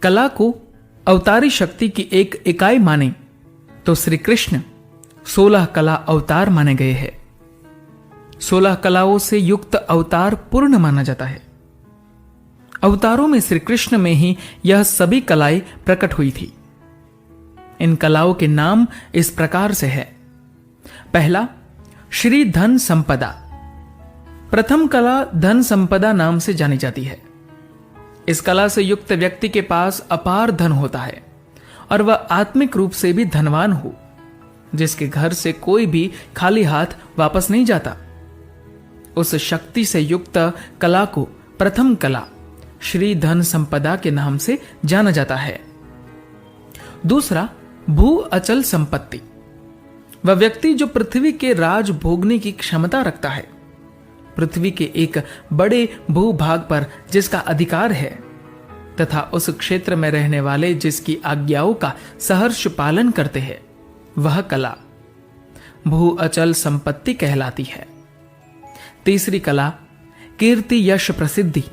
कला को अवतारी शक्ति की एक इकाई माने तो श्री कृष्ण 16 कला अवतार माने गए हैं। 16 कलाओं से युक्त अवतार पूर्ण माना जाता है। अवतारों में श्री कृष्ण में ही यह सभी कलाएं प्रकट हुई थी। इन कलाओं के नाम इस प्रकार से है। पहला, श्री धन संपदा। प्रथम कला धन संपदा नाम से जानी जाती है। इस कला से युक्त व्यक्ति के पास अपार धन होता है और वह आत्मिक रूप से भी धनवान हो, जिसके घर से कोई भी खाली हाथ वापस नहीं जाता। उस शक्ति से युक्त कला को प्रथम कला श्री धन संपदा के नाम से जाना जाता है। दूसरा, भू अचल संपत्ति। वह व्यक्ति जो पृथ्वी के राज भोगने की क्षमता रखता है, पृथ्वी के एक बड़े भूभाग पर जिसका अधिकार है तथा उस क्षेत्र में रहने वाले जिसकी आज्ञाओं का सहर्ष पालन करते हैं, वह कला भू अचल संपत्ति कहलाती है। तीसरी कला, कीर्ति यश प्रसिद्धि।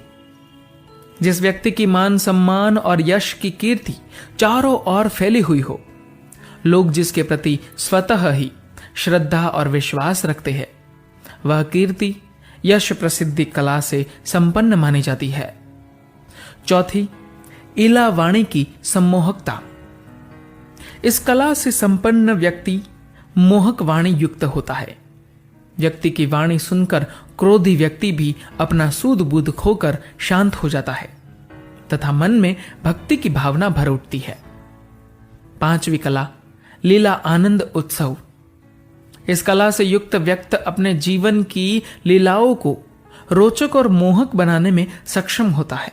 जिस व्यक्ति की मान सम्मान और यश की कीर्ति चारों ओर फैली हुई हो, लोग जिसके प्रति स्वतः ही श्रद्धा और विश्वास रखते हैं, वह कीर्ति यश प्रसिद्धि कला से संपन्न मानी जाती है। चौथी, इला वाणी की सम्मोहकता। इस कला से संपन्न व्यक्ति मोहक वाणी युक्त होता है। व्यक्ति की वाणी सुनकर क्रोधी व्यक्ति भी अपना सूद बूद खोकर शांत हो जाता है तथा मन में भक्ति की भावना भर उठती है। पांचवी कला, लीला आनंद उत्सव। इस कला से युक्त व्यक्ति अपने जीवन की लीलाओं को रोचक और मोहक बनाने में सक्षम होता है।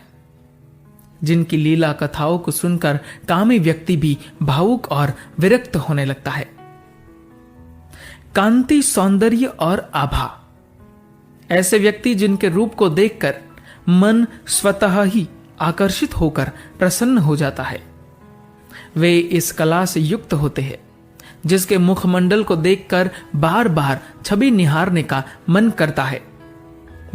जिनकी लीला कथाओं को सुनकर कामी व्यक्ति भी भावुक और विरक्त होने लगता है। कांति, सौंदर्य और आभा। ऐसे व्यक्ति जिनके रूप को देखकर मन स्वतः ही आकर्षित होकर प्रसन्न हो जाता है, वे इस कला से युक्त होते हैं। जिसके मुखमंडल को देखकर बार बार छवि निहारने का मन करता है,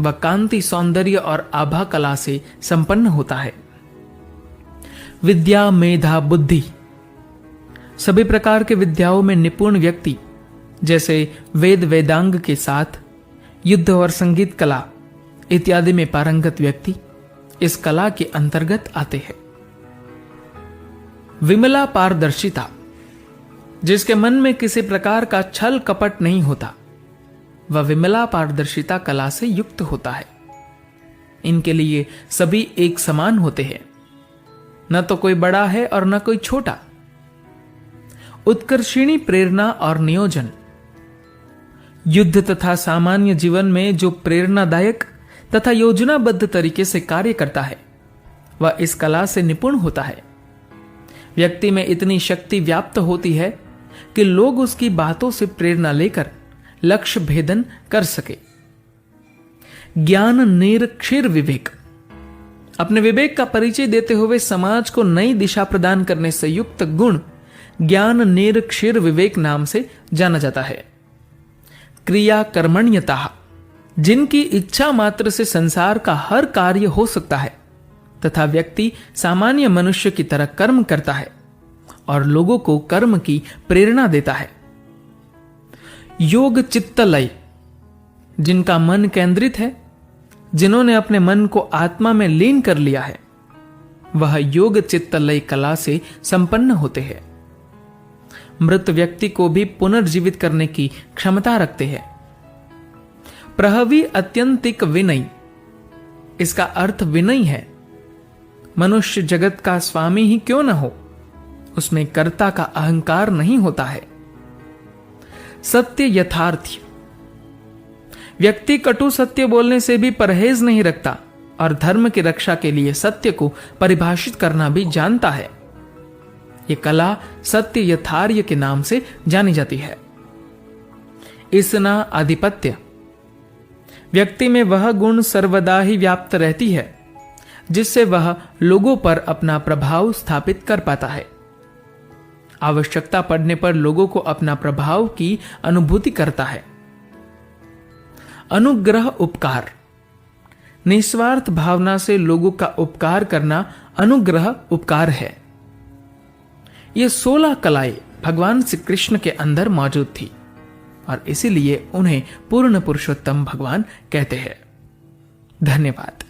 वह कांति, सौंदर्य और आभा कला से संपन्न होता है। विद्या, मेधा, बुद्धि। सभी प्रकार के विद्याओं में निपुण व्यक्ति, जैसे वेद वेदांग के साथ युद्ध और संगीत कला इत्यादि में पारंगत व्यक्ति, इस कला के अंतर्गत आते हैं। विमला पारदर्शिता। जिसके मन में किसी प्रकार का छल कपट नहीं होता, वह विमला पारदर्शिता कला से युक्त होता है। इनके लिए सभी एक समान होते हैं, न तो कोई बड़ा है और न कोई छोटा। उत्कर्षिणी प्रेरणा और नियोजन। युद्ध तथा सामान्य जीवन में जो प्रेरणादायक तथा योजनाबद्ध तरीके से कार्य करता है, वह इस कला से निपुण होता है। व्यक्ति में इतनी शक्ति व्याप्त होती है कि लोग उसकी बातों से प्रेरणा लेकर लक्ष्य भेदन कर सके। ज्ञान निरक्षीर विवेक। अपने विवेक का परिचय देते हुए समाज को नई दिशा प्रदान करने से युक्त गुण ज्ञान निरक्षीर विवेक नाम से जाना जाता है। क्रिया कर्मण्यता। जिनकी इच्छा मात्र से संसार का हर कार्य हो सकता है तथा व्यक्ति सामान्य मनुष्य की तरह कर्म करता है और लोगों को कर्म की प्रेरणा देता है। योग चित्तलय। जिनका मन केंद्रित है, जिन्होंने अपने मन को आत्मा में लीन कर लिया है, वह योग चित्तलय कला से संपन्न होते हैं। मृत व्यक्ति को भी पुनर्जीवित करने की क्षमता रखते हैं। प्रहवी अत्यंतिक विनय। इसका अर्थ विनय है। मनुष्य जगत का स्वामी ही क्यों न हो, उसमें कर्ता का अहंकार नहीं होता है। सत्य यथार्थ्य। व्यक्ति कटु सत्य बोलने से भी परहेज नहीं रखता और धर्म की रक्षा के लिए सत्य को परिभाषित करना भी जानता है। यह कला सत्य यथार्य के नाम से जानी जाती है। इसना आधिपत्य। व्यक्ति में वह गुण सर्वदा ही व्याप्त रहती है जिससे वह लोगों पर अपना प्रभाव स्थापित कर पाता है। आवश्यकता पड़ने पर लोगों को अपना प्रभाव की अनुभूति करता है। अनुग्रह उपकार। निस्वार्थ भावना से लोगों का उपकार करना अनुग्रह उपकार है। ये 16 कलाएं भगवान श्री कृष्ण के अंदर मौजूद थी और इसीलिए उन्हें पूर्ण पुरुषोत्तम भगवान कहते हैं। धन्यवाद।